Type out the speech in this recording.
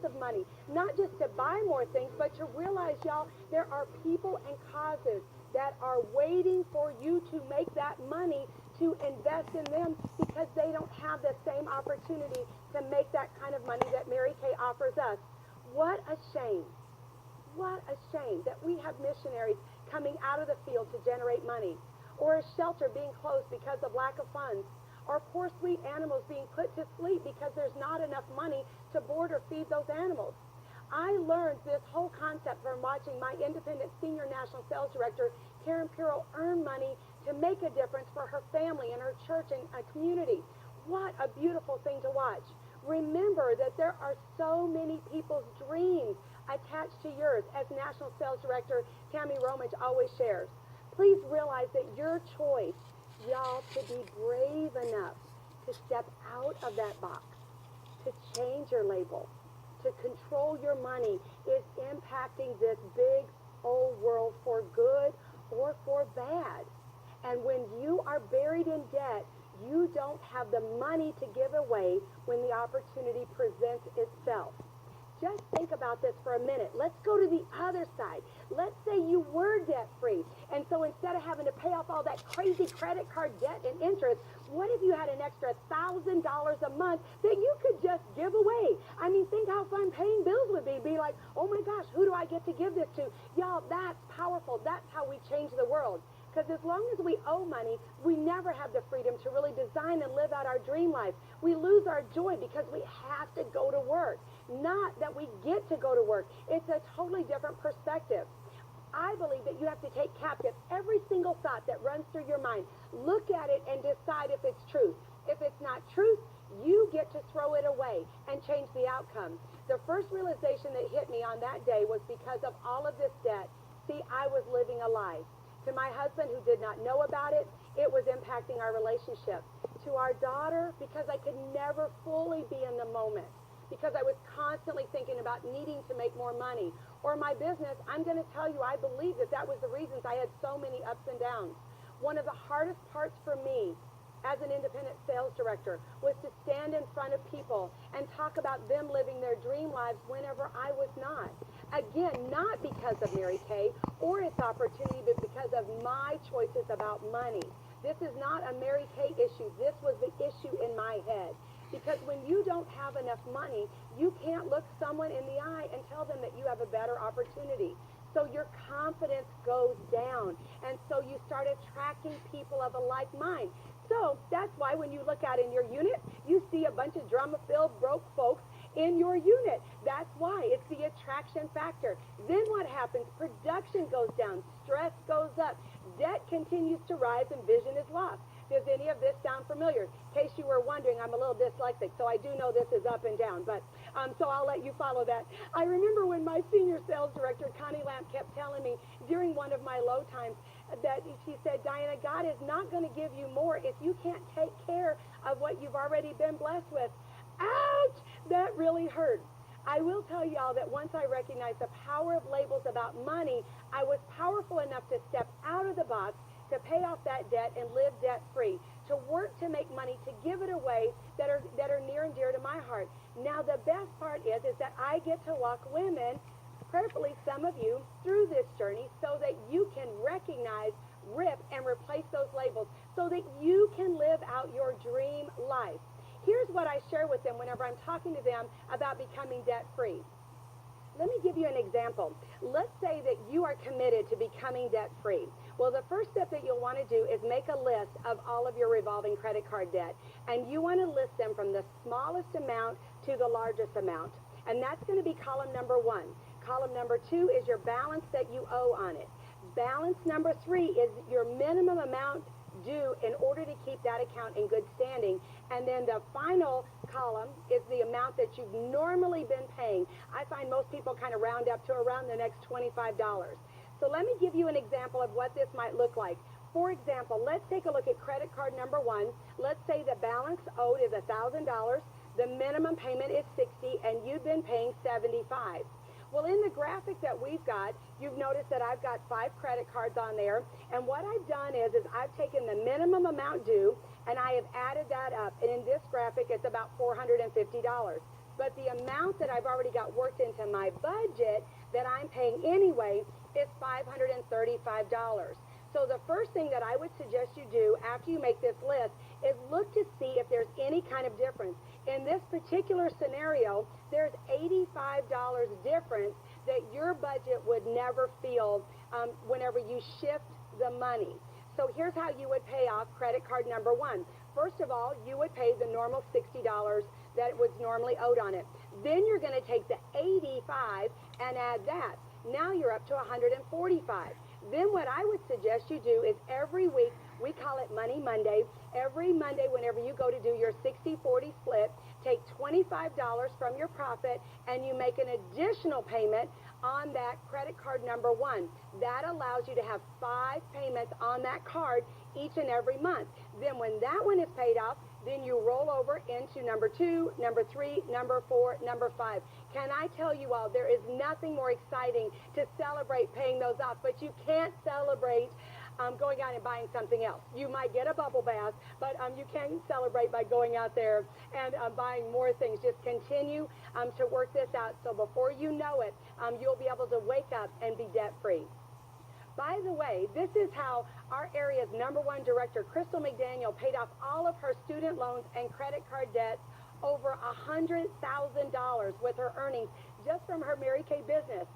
of money, not just to buy more things, but to realize, y'all, there are people and causes that are waiting for you to make that money to invest in them because they don't have the same opportunity to make that kind of money that Mary Kay offers us. What a shame. What a shame that we have missionaries coming out of the field to generate money, or a shelter being closed because of lack of funds, or poor sweet animals being put to sleep because there's not enough money to board or feed those animals. I learned this whole concept from watching my independent senior national sales director, Karen Puro, earn money to make a difference for her family and her church and a community. What a beautiful thing to watch. Remember that there are so many people's dreams attached to yours, as National Sales Director Tammy Romage always shares. Please realize that your choice, y'all, to be brave enough to step out of that box, to change your label, to control your money, is impacting this big old world for good or for bad. And when you are buried in debt, you don't have the money to give away when the opportunity presents itself. Just think about this for a minute. Let's go to the other side. Let's say you were debt-free, and so instead of having to pay off all that crazy credit card debt and interest, what if you had an extra $1,000 a month that you could just give away? I mean, think how fun paying bills would be. Be like, oh my gosh, who do I get to give this to? Y'all, that's powerful. That's how we change the world. Because as long as we owe money, we never have the freedom to really design and live out our dream life. We lose our joy because we have to go to work. Not that we get to go to work. It's a totally different perspective. I believe that you have to take captive every single thought that runs through your mind. Look at it and decide if it's truth. If it's not truth, you get to throw it away and change the outcome. The first realization that hit me on that day was because of all of this debt, see, I was living a lie. To my husband, who did not know about it, it was impacting our relationship. To our daughter, because I could never fully be in the moment, because I was constantly thinking about needing to make more money. Or my business, I'm going to tell you, I believe that that was the reasons I had so many ups and downs. One of the hardest parts for me as an independent sales director was to stand in front of people and talk about them living their dream lives whenever I was not. Again, not because of Mary Kay or its opportunity, but because of my choices about money. This is not a Mary Kay issue. This was the issue in my head. Because when you don't have enough money, you can't look someone in the eye and tell them that you have a better opportunity. So your confidence goes down. And so you start attracting people of a like mind. So that's why when you look out in your unit, you see a bunch of drama-filled, broke folks in your unit. That's why. It's the attraction factor. Then what happens? Production goes down. Stress goes up. Debt continues to rise and vision is lost. Does any of this sound familiar? In case you were wondering, I'm a little dyslexic, so I do know this is up and down, but so I'll let you follow that. I remember when my senior sales director, Connie Lamp, kept telling me during one of my low times that she said, Diana, God is not going to give you more if you can't take care of what you've already been blessed with. Ouch! That really hurt. I will tell y'all that once I recognized the power of labels about money, I was powerful enough to step out of the box, to pay off that debt and live debt-free, to work to make money, to give it away that are near and dear to my heart. Now, the best part is that I get to walk women, prayerfully some of you, through this journey so that you can recognize, rip, and replace those labels so that you can live out your dream life. Here's what I share with them whenever I'm talking to them about becoming debt-free. Let me give you an example. Let's say that you are committed to becoming debt-free. Well, the first step that you'll want to do is make a list of all of your revolving credit card debt. And you want to list them from the smallest amount to the largest amount. And that's going to be column number 1. Column number 2 is your balance that you owe on it. Balance number 3 is your minimum amount due in order to keep that account in good standing. And then the final column is the amount that you've normally been paying. I find most people kind of round up to around the next $25. So let me give you an example of what this might look like. For example, let's take a look at credit card number 1. Let's say the balance owed is $1,000. The minimum payment is $60, and you've been paying $75. Well, in the graphic that we've got, you've noticed that I've got 5 credit cards on there. And what I've done is I've taken the minimum amount due, and I have added that up. And in this graphic, it's about $450. but the amount that I've already got worked into my budget that I'm paying anyway is $535. So the first thing that I would suggest you do after you make this list is look to see if there's any kind of difference. In this particular scenario, there's $85 difference that your budget would never feel whenever you shift the money. So here's how you would pay off credit card number one. First of all, you would pay the normal $60 that was normally owed on it. Then you're going to take the $85 and add that. Now you're up to $145. Then what I would suggest you do is every week, we call it Money Monday. Every Monday, whenever you go to do your 60-40 split, take $25 from your profit and you make an additional payment on that credit card number one. That allows you to have 5 payments on that card each and every month. Then when that one is paid off, then you roll over into number 2, number 3, number 4, number 5. Can I tell you all, there is nothing more exciting to celebrate paying those off, but you can't celebrate going out and buying something else. You might get a bubble bath, but you can't celebrate by going out there and buying more things. Just continue to work this out, so before you know it, you'll be able to wake up and be debt-free. By the way, this is how our area's #1 director, Crystal McDaniel, paid off all of her student loans and credit card debts, over $100,000 with her earnings just from her Mary Kay business.